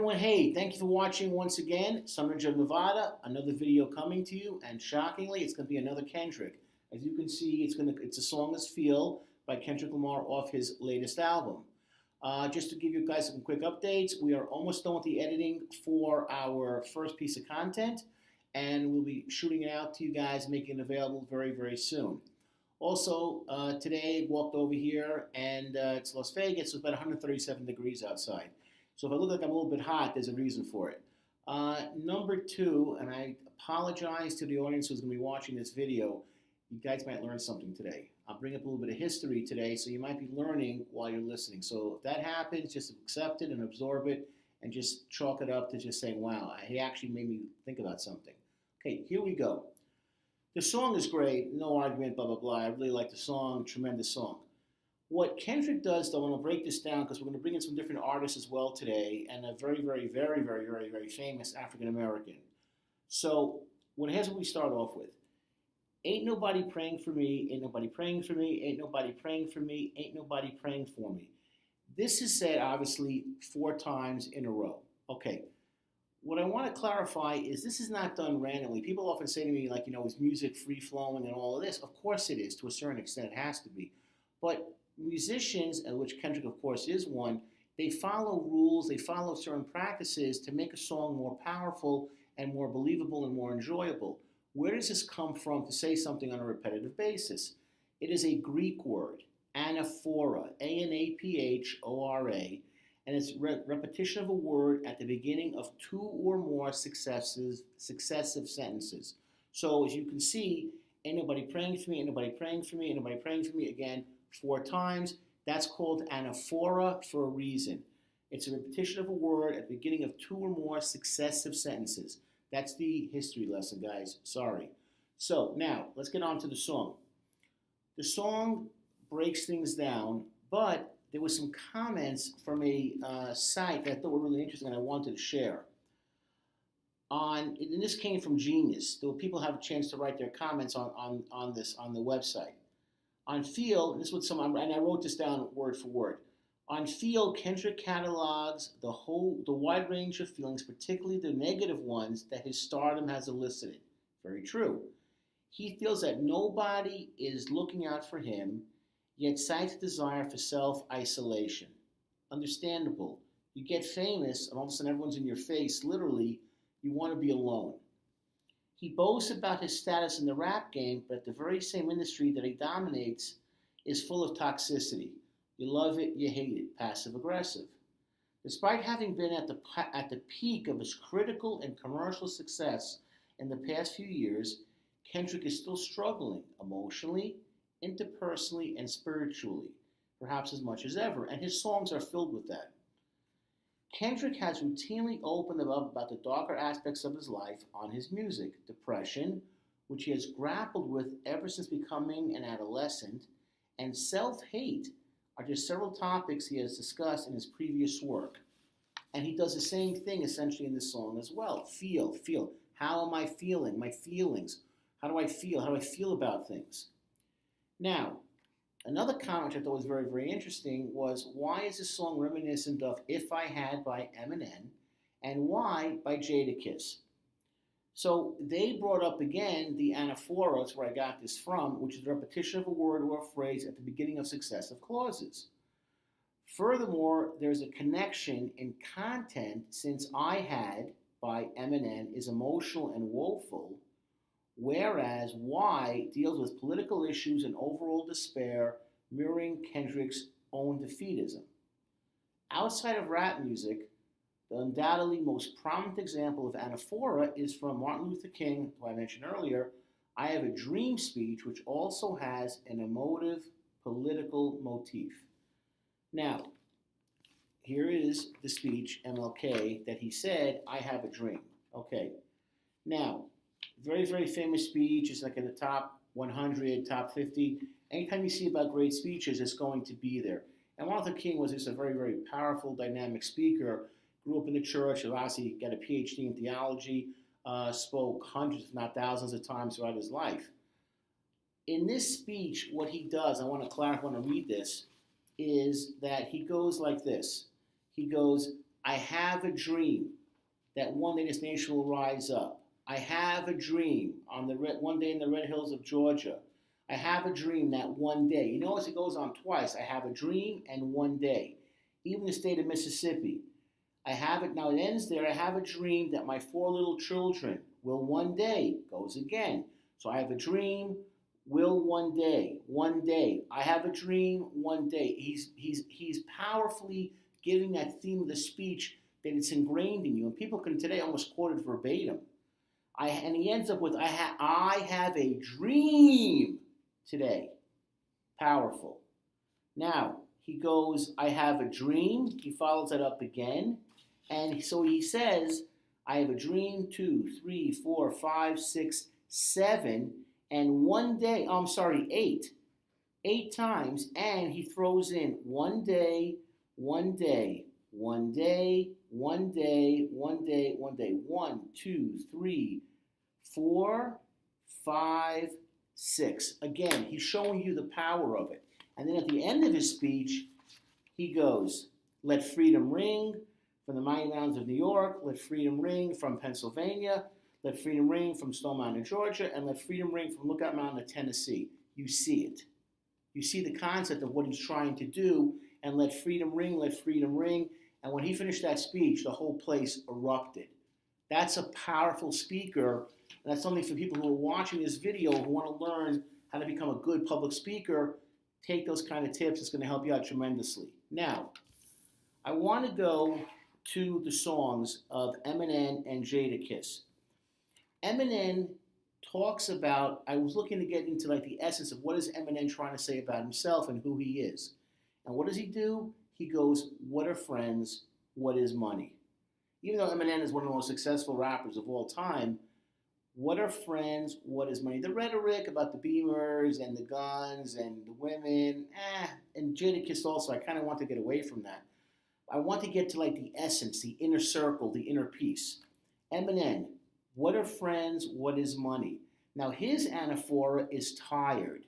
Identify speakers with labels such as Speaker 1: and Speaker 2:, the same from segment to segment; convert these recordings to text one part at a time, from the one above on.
Speaker 1: everyone, hey, thank you for watching once again. Summerage of Nevada, another video coming to you, and shockingly, it's going to be another Kendrick. As you can see, it's a song is Feel by Kendrick Lamar off his latest album. Just to give you guys some quick updates, we are almost done with the editing for our first piece of content, and we'll be shooting it out to you guys, making it available very, very soon. Also, today, walked over here, and it's Las Vegas, so it's about 137 degrees outside. So if I look like I'm a little bit hot, there's a reason for it. Number two, and I apologize to the audience who's going to be watching this video, you guys might learn something today. I'll bring up a little bit of history today, so you might be learning while you're listening. So if that happens, just accept it and absorb it, and just chalk it up to just saying, wow, he actually made me think about something. Okay, here we go. The song is great, no argument, blah, blah, blah. I really like the song, tremendous song. What Kendrick does, though, I want to break this down because we're going to bring in some different artists as well today, and a very, very, very, very, very, very famous African-American. So here's what we start off with. Ain't nobody praying for me, ain't nobody praying for me, ain't nobody praying for me, ain't nobody praying for me. This is said, obviously, 4 times in a row. Okay. What I want to clarify is this is not done randomly. People often say to me, like, is music free-flowing and all of this? Of course it is. To a certain extent, it has to be. But musicians, and which Kendrick, of course, is one, they follow rules, they follow certain practices to make a song more powerful and more believable and more enjoyable. Where does this come from to say something on a repetitive basis? It is a Greek word, anaphora, A-N-A-P-H-O-R-A, and it's repetition of a word at the beginning of 2 or more successive sentences. So as you can see, ain't nobody praying for me, ain't nobody praying for me, ain't nobody praying for me, again, 4 times. That's called anaphora for a reason. It's a repetition of a word at the beginning of 2 or more successive sentences. That's the history lesson, guys. Sorry. So now, let's get on to the song. The song breaks things down, but there were some comments from a site that I thought were really interesting and I wanted to share. And this came from Genius. There were people who have a chance to write their comments on this on the website. On Feel, and this was and I wrote this down word for word. On Feel, Kendrick catalogs the wide range of feelings, particularly the negative ones that his stardom has elicited. Very true. He feels that nobody is looking out for him, yet cites a desire for self-isolation. Understandable. You get famous, and all of a sudden everyone's in your face. Literally, you want to be alone. He boasts about his status in the rap game, but the very same industry that he dominates is full of toxicity. You love it, you hate it, passive-aggressive. Despite having been at the peak of his critical and commercial success in the past few years, Kendrick is still struggling emotionally, interpersonally, and spiritually, perhaps as much as ever, and his songs are filled with that. Kendrick has routinely opened up about the darker aspects of his life on his music. Depression, which he has grappled with ever since becoming an adolescent, and self-hate are just several topics he has discussed in his previous work. And he does the same thing essentially in this song as well. Feel. How am I feeling? My feelings. How do I feel? How do I feel about things? Now, another comment I thought was very, very interesting was, why is this song reminiscent of If I Had by Eminem, and why by Jadakiss? So they brought up again the anaphora, that's where I got this from, which is the repetition of a word or a phrase at the beginning of successive clauses. Furthermore, there's a connection in content, since I Had by Eminem is emotional and woeful, whereas Why deals with political issues and overall despair, mirroring Kendrick's own defeatism. Outside of rap music, the undoubtedly most prominent example of anaphora is from Martin Luther King, who I mentioned earlier, I Have a Dream speech, which also has an emotive political motif. Now, here is the speech, MLK, that he said, I have a dream. Okay. Now, very, very famous speech. It's like in the top 100, top 50. Anytime you see about great speeches, it's going to be there. And Martin Luther King was just a very, very powerful, dynamic speaker. Grew up in the church, obviously got a PhD in theology, spoke hundreds, if not thousands of times throughout his life. In this speech, what he does, I want to clarify, I want to read this, is that he goes like this. He goes, I have a dream that one day this nation will rise up. I have a dream on one day in the red hills of Georgia. I have a dream that one day. You notice it goes on twice. I have a dream and one day. Even the state of Mississippi. I have it, now it ends there. I have a dream that my 4 little children will one day, goes again. So I have a dream, will one day, one day. I have a dream, one day. He's powerfully giving that theme of the speech that it's ingrained in you. And people can today almost quote it verbatim. And he ends up with, I have a dream today. Powerful. Now, he goes, I have a dream. He follows that up again. And so he says, I have a dream, 2, 3, 4, 5, 6, 7, and one day, 8. 8 times, and he throws in one day, one day, one day, one day, one day, one day. 1, 2, 3, 4, 5, 6. Again, he's showing you the power of it. And then at the end of his speech, he goes, let freedom ring from the mighty mountains of New York, let freedom ring from Pennsylvania, let freedom ring from Stone Mountain, Georgia, and let freedom ring from Lookout Mountain of Tennessee. You see it. You see the concept of what he's trying to do, and let freedom ring, let freedom ring. And when he finished that speech, the whole place erupted. That's a powerful speaker, and that's something for people who are watching this video who want to learn how to become a good public speaker. Take those kind of tips. It's going to help you out tremendously. Now, I want to go to the songs of Eminem and Jadakiss. Eminem talks about, I was looking to get into like the essence of what is Eminem trying to say about himself and who he is. And what does he do? He goes, what are friends? What is money? Even though Eminem is one of the most successful rappers of all time, what are friends? What is money? The rhetoric about the Beamers and the guns and the women, and Jadakiss also, I kind of want to get away from that. I want to get to like the essence, the inner circle, the inner peace. Eminem, what are friends? What is money? Now his anaphora is tired.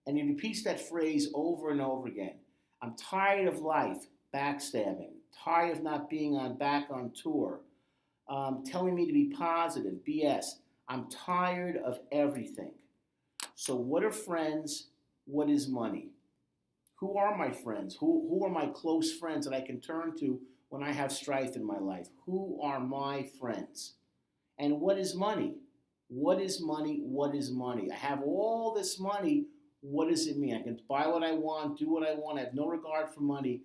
Speaker 1: And he repeats that phrase over and over again. I'm tired of life, backstabbing. Tired of not being back on tour. Telling me to be positive, BS. I'm tired of everything. So what are friends? What is money? Who are my friends? Who are my close friends that I can turn to when I have strife in my life? Who are my friends? And what is money? What is money? What is money? I have all this money. What does it mean? I can buy what I want, do what I want. I have no regard for money.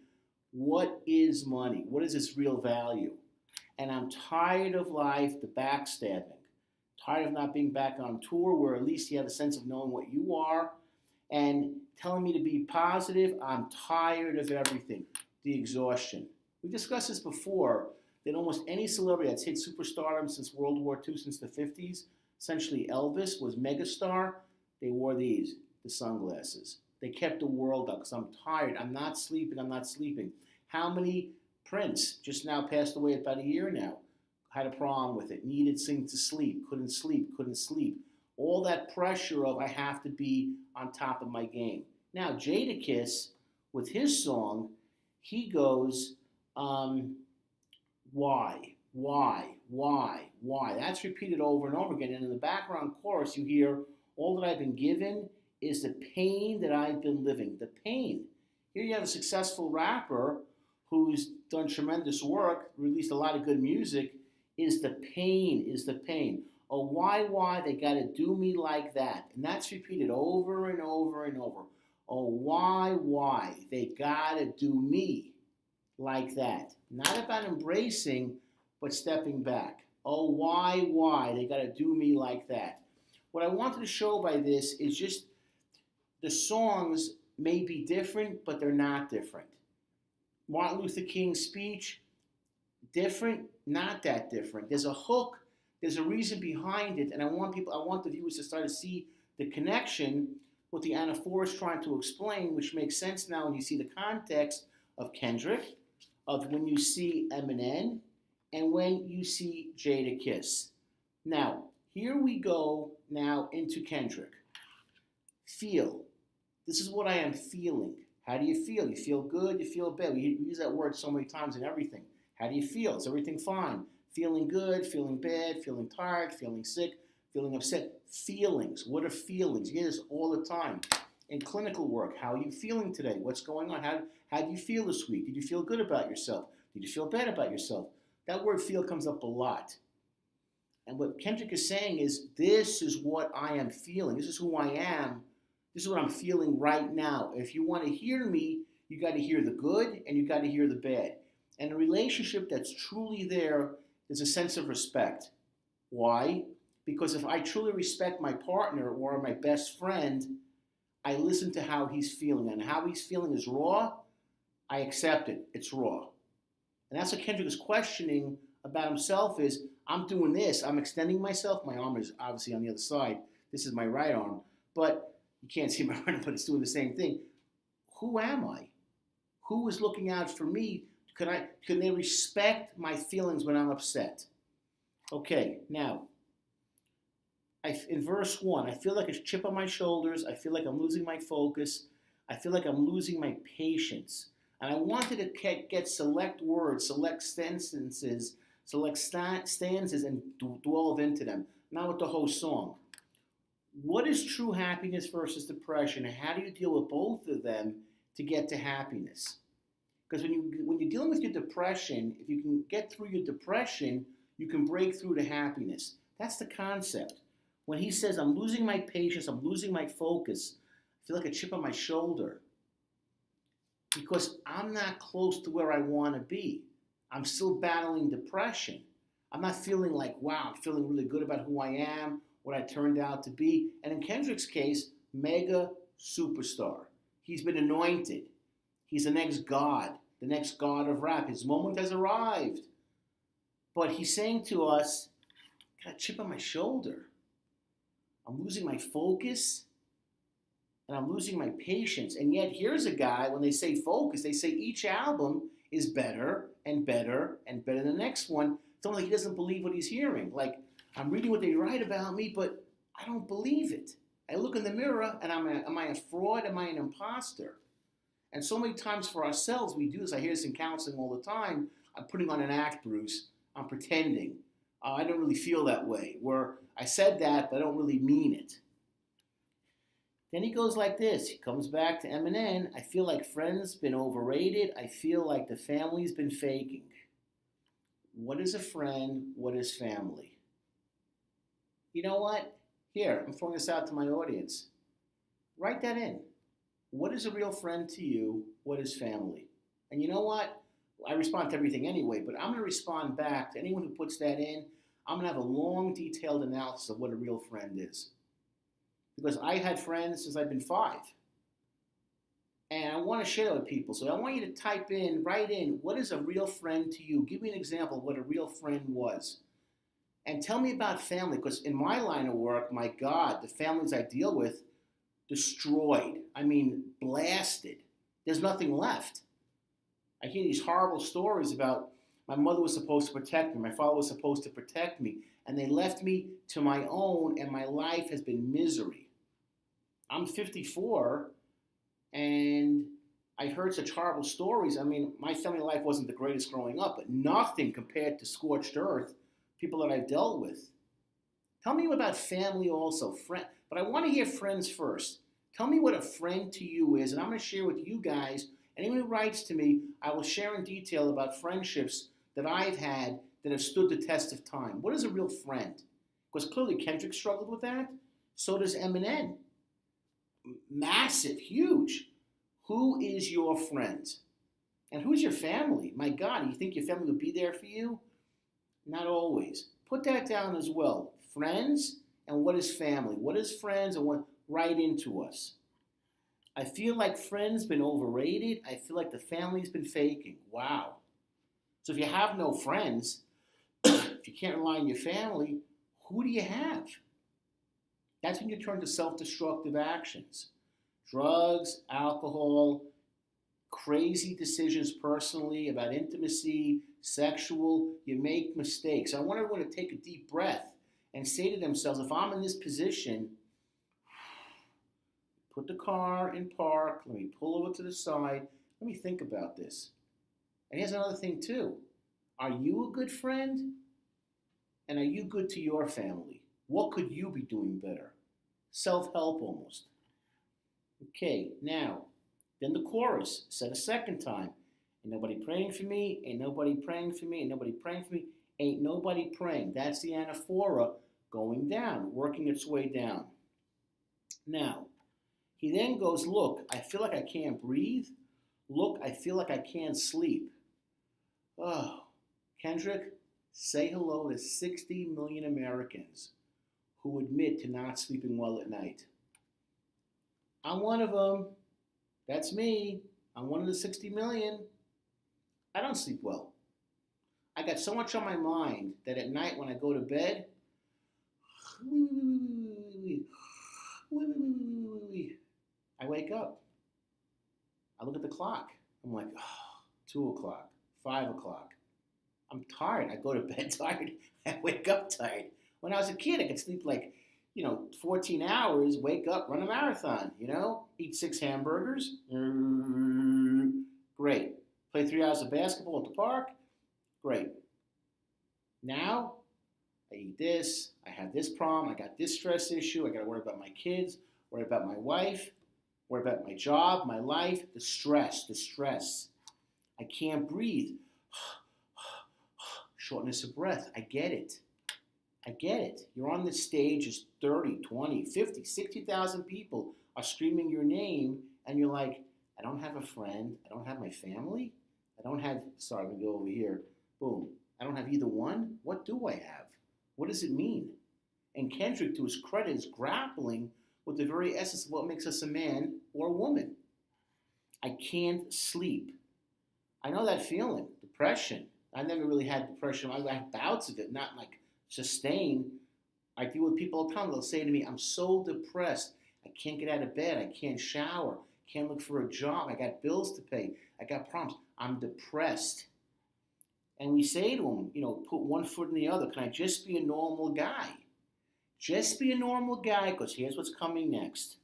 Speaker 1: What is money? What is its real value? And I'm tired of life, the backstabbing. Tired of not being back on tour where at least you have a sense of knowing what you are and telling me to be positive. I'm tired of everything. The exhaustion. We discussed this before, that almost any celebrity that's hit superstardom since World War II, since the 50s, essentially Elvis was megastar, they wore these, the sunglasses. They kept the world up because I'm tired. I'm not sleeping. I'm not sleeping. How many? Prince just now passed away about a year now. Had a problem with it. Needed things to sleep. Couldn't sleep. Couldn't sleep. All that pressure of I have to be on top of my game. Now Jadakiss, with his song, he goes, why? That's repeated over and over again. And in the background chorus, you hear, all that I've been given is the pain that I've been living. The pain. Here you have a successful rapper who's done tremendous work, released a lot of good music, is the pain. Oh, why, they gotta do me like that. And that's repeated over and over and over. Oh, why, they gotta do me like that. Not about embracing, but stepping back. Oh, why, they gotta do me like that. What I wanted to show by this is just the songs may be different, but they're not different. Martin Luther King's speech, different, not that different. There's a hook, there's a reason behind it, and I want the viewers to start to see the connection what the anaphora is trying to explain, which makes sense now when you see the context of Kendrick, of when you see Eminem, and when you see Jadakiss. Now, here we go now into Kendrick. Feel. This is what I am feeling. How do you feel? You feel good? You feel bad? We use that word so many times in everything. How do you feel? Is everything fine? Feeling good, feeling bad, feeling tired, feeling sick, feeling upset. Feelings. What are feelings? You hear this all the time. In clinical work, how are you feeling today? What's going on? How do you feel this week? Did you feel good about yourself? Did you feel bad about yourself? That word feel comes up a lot. And what Kendrick is saying is, this is what I am feeling. This is who I am. This is what I'm feeling right now. If you want to hear me, you got to hear the good and you got to hear the bad. And a relationship that's truly there is a sense of respect. Why? Because if I truly respect my partner or my best friend, I listen to how he's feeling. And how he's feeling is raw, I accept it. It's raw. And that's what Kendrick is questioning about himself is, I'm doing this. I'm extending myself. My arm is obviously on the other side. This is my right arm. But you can't see my right arm, but it's doing the same thing. Who am I? Who is looking out for me? Can they respect my feelings when I'm upset? Okay, now, in verse 1, I feel like a chip on my shoulders. I feel like I'm losing my focus. I feel like I'm losing my patience. And I wanted to get select words, select sentences, select stanzas, and delve into them. Not with the whole song. What is true happiness versus depression? And how do you deal with both of them to get to happiness? Because when you're dealing with your depression, if you can get through your depression, you can break through to happiness. That's the concept. When he says, I'm losing my patience, I'm losing my focus, I feel like a chip on my shoulder. Because I'm not close to where I want to be. I'm still battling depression. I'm not feeling like, wow, I'm feeling really good about who I am, what I turned out to be. And in Kendrick's case, mega superstar. He's been anointed. He's the next god of rap. His moment has arrived. But he's saying to us, got a chip on my shoulder. I'm losing my focus. And I'm losing my patience. And yet here's a guy, when they say focus, they say each album is better and better and better than the next one. It's almost like he doesn't believe what he's hearing. Like, I'm reading what they write about me, but I don't believe it. I look in the mirror and am I a fraud? Am I an imposter? And so many times for ourselves, we do this. I hear this in counseling all the time. I'm putting on an act, Bruce. I'm pretending. I don't really feel that way. Where I said that, but I don't really mean it. Then he goes like this. He comes back to Eminem. I feel like friends been overrated. I feel like the family's been faking. What is a friend? What is family? You know what? Here, I'm throwing this out to my audience. Write that in. What is a real friend to you? What is family? And you know what? I respond to everything anyway, but I'm going to respond back to anyone who puts that in. I'm going to have a long, detailed analysis of what a real friend is. Because I've had friends since I've been 5. And I want to share that with people. So I want you to write in, what is a real friend to you? Give me an example of what a real friend was. And tell me about family, because in my line of work, my God, the families I deal with, destroyed. I mean, blasted. There's nothing left. I hear these horrible stories about my mother was supposed to protect me, my father was supposed to protect me, and they left me to my own, and my life has been misery. I'm 54, and I heard such horrible stories. I mean, my family life wasn't the greatest growing up, but nothing compared to scorched earth, people that I've dealt with. Tell me about family also, but I want to hear friends first. Tell me what a friend to you is, and I'm going to share with you guys, anyone who writes to me, I will share in detail about friendships that I've had that have stood the test of time. What is a real friend? Because clearly Kendrick struggled with that. So does Eminem. Massive, huge. Who is your friend? And who's your family? My God, do you think your family would be there for you? Not always. Put that down as well. Friends and what is family? What is friends and what? Write into us. I feel like friends been overrated. I feel like the family's been faking. Wow. So if you have no friends, if you can't rely on your family, who do you have? That's when you turn to self-destructive actions. Drugs, alcohol, crazy decisions personally about intimacy, sexual, you make mistakes. I want everyone to take a deep breath and say to themselves, if I'm in this position, put the car in park, let me pull over to the side, let me think about this. And here's another thing too. Are you a good friend? And are you good to your family? What could you be doing better? Self-help almost. Okay, now, then the chorus said a second time. Ain't nobody praying for me, ain't nobody praying for me, ain't nobody praying for me, ain't nobody praying. That's the anaphora going down, working its way down. Now, he then goes, look, I feel like I can't breathe. Look, I feel like I can't sleep. Oh, Kendrick, say hello to 60 million Americans who admit to not sleeping well at night. I'm one of them. That's me. I'm one of the 60 million. I don't sleep well. I got so much on my mind that at night when I go to bed, I wake up. I look at the clock. I'm like, oh, 2 o'clock, 5 o'clock. I'm tired. I go to bed tired. I wake up tired. When I was a kid, I could sleep like, 14 hours, wake up, run a marathon, eat 6 hamburgers. Great. Play 3 hours of basketball at the park. Great. Now, I eat this. I have this problem. I got this stress issue. I got to worry about my kids, worry about my wife, worry about my job, my life, the stress. I can't breathe. Shortness of breath. I get it. You're on the stage as 30, 20, 50, 60,000 people are screaming your name, and you're like, I don't have a friend. I don't have my family. Sorry, let me go over here. Boom. I don't have either one. What do I have? What does it mean? And Kendrick, to his credit, is grappling with the very essence of what makes us a man or a woman. I can't sleep. I know that feeling, depression. I never really had depression. I have bouts of it, not like sustained. I deal with people all the time. They'll say to me, I'm so depressed. I can't get out of bed. I can't shower. Can't look for a job. I got bills to pay. I got problems. I'm depressed. And we say to them, put one foot in the other. Can I just be a normal guy? Just be a normal guy, because here's what's coming next.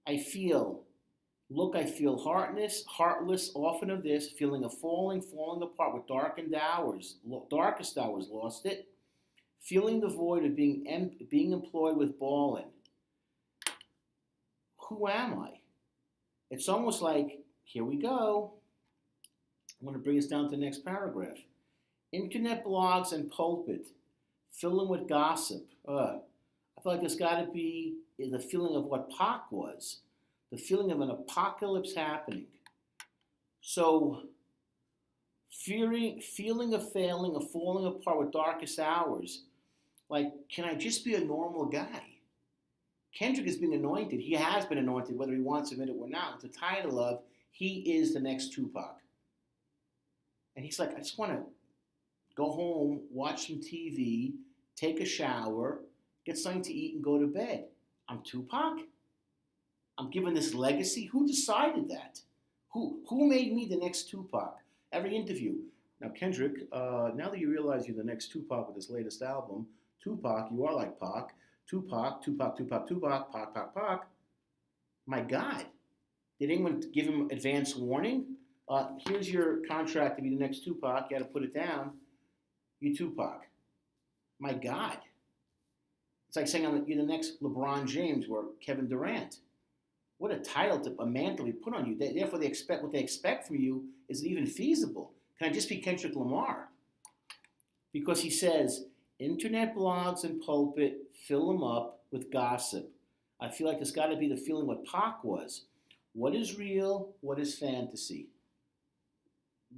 Speaker 1: I feel heartless, often of this, feeling of falling apart with darkest hours, lost it. Feeling the void of being employed with balling. Who am I? It's almost like, here we go. I'm going to bring us down to the next paragraph. Internet blogs and pulpit, fill them with gossip. I feel like there's got to be the feeling of what Pac was. The feeling of an apocalypse happening. So, feeling of failing, of falling apart with darkest hours. Like, can I just be a normal guy? Kendrick is being anointed. He has been anointed, whether he wants to admit it or not, with the title of, he is the next Tupac. And he's like, I just want to go home, watch some TV, take a shower, get something to eat, and go to bed. I'm Tupac? I'm given this legacy? Who decided that? Who made me the next Tupac? Every interview. Now, Kendrick, now that you realize you're the next Tupac with this latest album, Tupac, you are like Pac. Tupac, Pac. My God. Did anyone give him advance warning? Here's your contract to be the next Tupac. You got to put it down. You Tupac. My God. It's like saying you're the next LeBron James or Kevin Durant. What a title, a mantle we put on you. Therefore, what they expect from you is even feasible. Can I just be Kendrick Lamar? Because he says, internet blogs and pulpit, fill them up with gossip. I feel like there's got to be the feeling what Pac was. What is real? What is fantasy?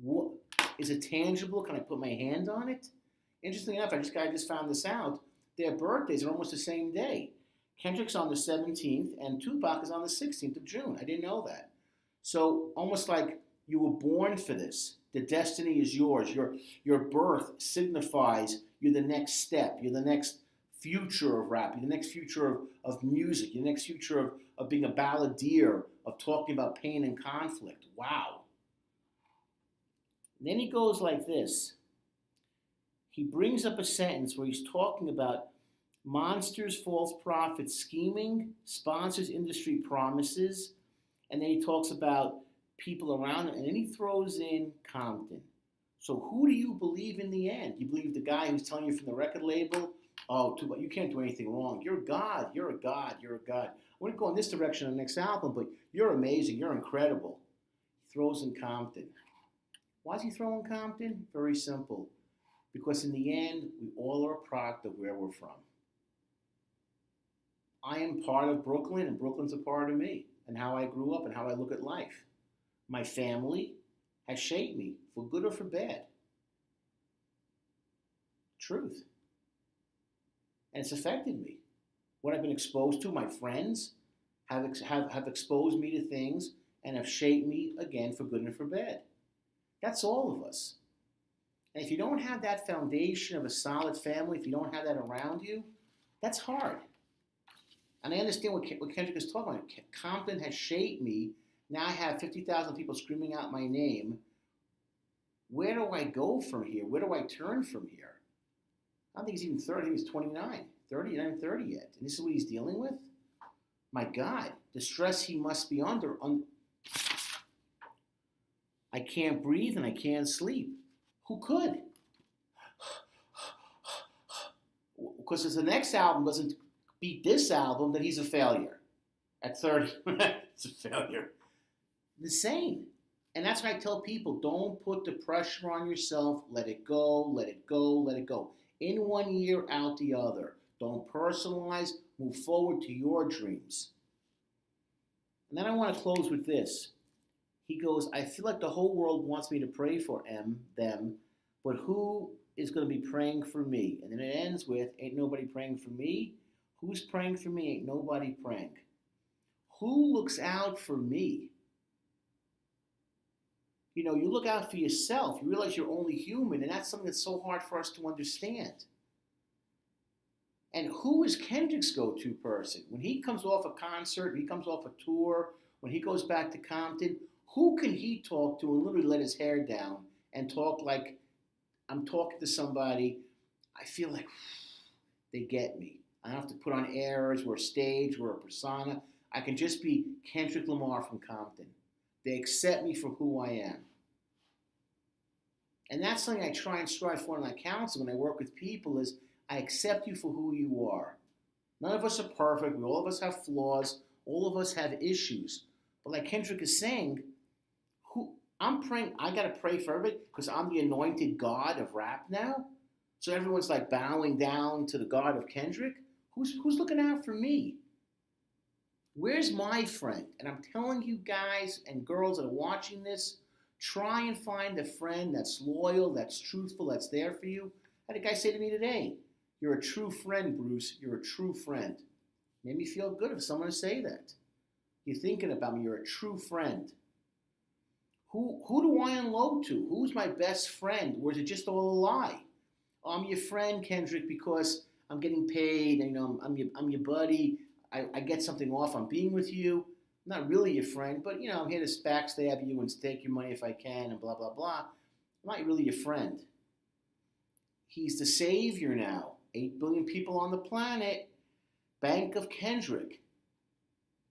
Speaker 1: What, is it tangible? Can I put my hand on it? Interestingly enough, I just found this out. Their birthdays are almost the same day. Kendrick's on the 17th, and Tupac is on the 16th of June. I didn't know that. So almost like you were born for this. The destiny is yours. Your birth signifies you're the next step. You're the next future of rap. You're the next future of music. You're the next future of being a balladeer, of talking about pain and conflict. Wow. And then he goes like this. He brings up a sentence where he's talking about monsters, false prophets, scheming, sponsors, industry promises, and then he talks about people around him, and then he throws in Compton. So who do you believe in the end? You believe the guy who's telling you from the record label, oh, you can't do anything wrong. You're God. You're a God. You're a God. I want to go in this direction on the next album, but you're amazing. You're incredible. He throws in Compton. Why is he throwing Compton? Very simple. Because in the end, we all are a product of where we're from. I am part of Brooklyn, and Brooklyn's a part of me, and how I grew up and how I look at life. My family has shaped me, for good or for bad. Truth. And it's affected me. What I've been exposed to, my friends have exposed me to things and have shaped me, again, for good and for bad. That's all of us. And if you don't have that foundation of a solid family, if you don't have that around you, that's hard. And I understand what Kendrick is talking about. Compton has shaped me. Now I have 50,000 people screaming out my name. Where do I go from here? Where do I turn from here? I don't think he's even 30. I think he's 29. 30, not even 30 yet. And this is what he's dealing with? My God, the stress he must be under. I can't breathe and I can't sleep. Who could? Because if the next album doesn't beat this album, then he's a failure. At 30, it's a failure. Insane. And that's why I tell people, don't put the pressure on yourself. Let it go, let it go, let it go. In one ear, out the other. Don't personalize. Move forward to your dreams. And then I want to close with this. He goes, I feel like the whole world wants me to pray for them, but who is going to be praying for me? And then it ends with, ain't nobody praying for me. Who's praying for me? Ain't nobody praying. Who looks out for me? You know, you look out for yourself. You realize you're only human, and that's something that's so hard for us to understand. And who is Kendrick's go-to person? When he comes off a concert, he comes off a tour, when he goes back to Compton, who can he talk to and literally let his hair down and talk like, I'm talking to somebody, I feel like they get me. I don't have to put on airs or a stage or a persona. I can just be Kendrick Lamar from Compton. They accept me for who I am. And that's something I try and strive for in my counseling when I work with people is I accept you for who you are. None of us are perfect. All of us have flaws. All of us have issues. But like Kendrick is saying, I'm praying, I got to pray for everybody because I'm the anointed God of rap now. So everyone's like bowing down to the God of Kendrick. Who's looking out for me? Where's my friend? And I'm telling you guys and girls that are watching this, try and find a friend that's loyal, that's truthful, that's there for you. I had a guy say to me today, you're a true friend, Bruce. You're a true friend. Made me feel good if someone would say that. You're thinking about me. You're a true friend. Who do I unload to? Who's my best friend? Or is it just all a lie? Oh, I'm your friend, Kendrick, because I'm getting paid. And, you know, I'm your buddy. I get something off on being with you. I'm not really your friend, but, you know, I'm here to backstab you and take your money if I can and blah, blah, blah. I'm not really your friend. He's the savior now. 8 billion people on the planet. Bank of Kendrick.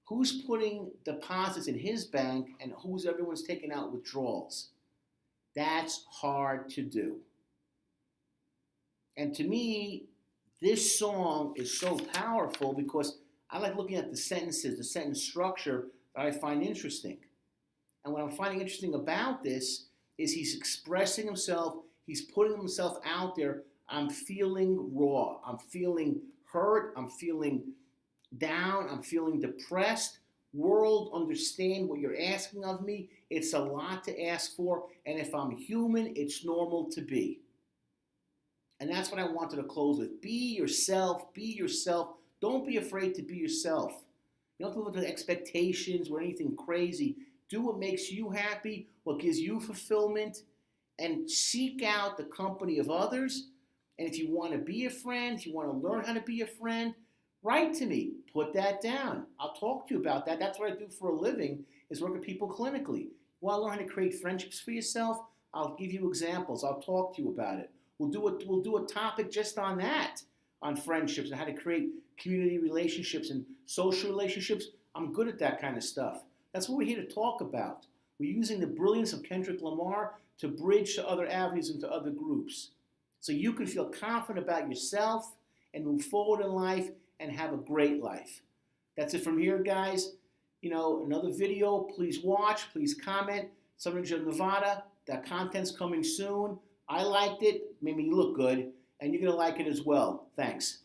Speaker 1: Who's putting deposits in his bank and who's everyone's taking out withdrawals? That's hard to do. And to me, this song is so powerful because I like looking at the sentences, the sentence structure that I find interesting. And what I'm finding interesting about this is he's expressing himself, he's putting himself out there. I'm feeling raw, I'm feeling hurt, I'm feeling down, I'm feeling depressed. World, understand what you're asking of me. It's a lot to ask for, and if I'm human, it's normal to be. And that's what I wanted to close with. Be yourself, be yourself. Don't be afraid to be yourself. You don't have to look at expectations or anything crazy. Do what makes you happy, what gives you fulfillment, and seek out the company of others. And if you want to be a friend, if you want to learn how to be a friend, write to me. Put that down. I'll talk to you about that. That's what I do for a living, is work with people clinically. You want to learn how to create friendships for yourself? I'll give you examples. I'll talk to you about it. We'll do a topic just on that, on friendships and how to create community relationships and social relationships. I'm good at that kind of stuff. That's what we're here to talk about. We're using the brilliance of Kendrick Lamar to bridge to other avenues and to other groups. So you can feel confident about yourself and move forward in life and have a great life. That's it from here, guys. Another video, please watch, please comment. Southern Region of Nevada, that content's coming soon. I liked it, made me look good, and you're going to like it as well. Thanks.